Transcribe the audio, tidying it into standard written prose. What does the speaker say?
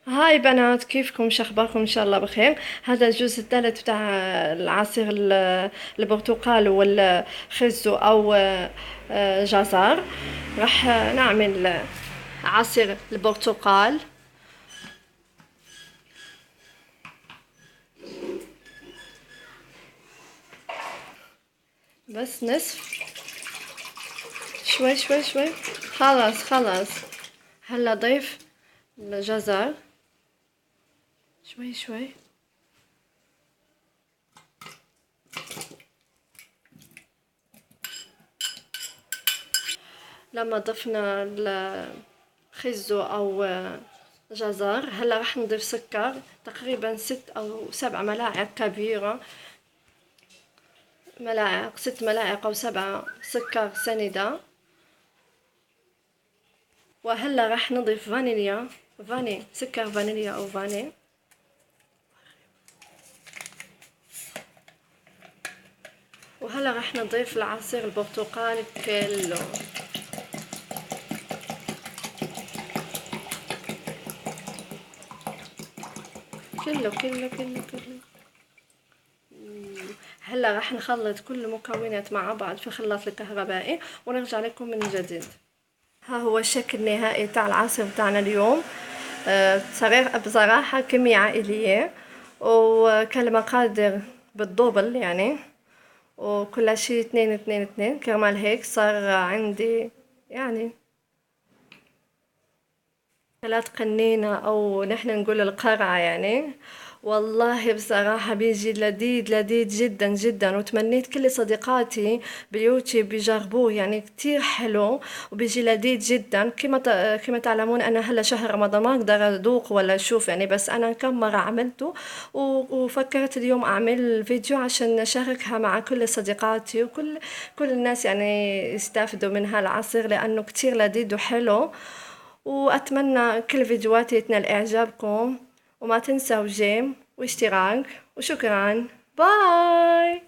هاي بنات، كيفكم؟ شو اخباركم؟ ان شاء الله بخير. هذا الجزء الثالث بتاع العصير البرتقال والخزو او جزر. راح نعمل عصير البرتقال. بس نصف، شوي شوي شوي. خلاص خلاص. هلا ضيف الجزر شوي شوي. لما ضفنا الخزو او جزر، هلا راح نضيف سكر تقريبا 6 أو 7 ملاعق كبيرة، ملاعق 6 ملاعق أو 7 سكر سنيدة. وهلا راح نضيف فانيليا، سكر فانيليا أو فاني. وهلا راح نضيف العصير البرتقال كله. كله كله كله كله. هلا راح نخلط كل المكونات مع بعض في خلاط الكهربائي ونرجع لكم من جديد. ها هو الشكل النهائي تاع العصير تاعنا اليوم. بصراحة كمية عائلية، وكان المقادير بالدوبل يعني، وكل شيء 2 2 2. كرمال هيك صار عندي يعني 3 قنينة، أو نحن نقول القرعة يعني. والله بصراحة بيجي لذيذ لذيذ جدا جدا، وتمنيت كل صديقاتي باليوتيوب يجربوه، يعني كتير حلو وبيجي لذيذ جدا. كما تعلمون أنا هلا شهر رمضان ما أقدر أذوق ولا أشوف يعني، بس أنا كم مرة عملته وفكرت اليوم أعمل فيديو عشان أشاركها مع كل صديقاتي وكل الناس يعني يستافدوا من هالعصير، لأنه كتير لذيذ وحلو. وأتمنى كل فيديوهاتي تنال إعجابكم، وما تنسوا جيم واشتراك. وشكرا. باي.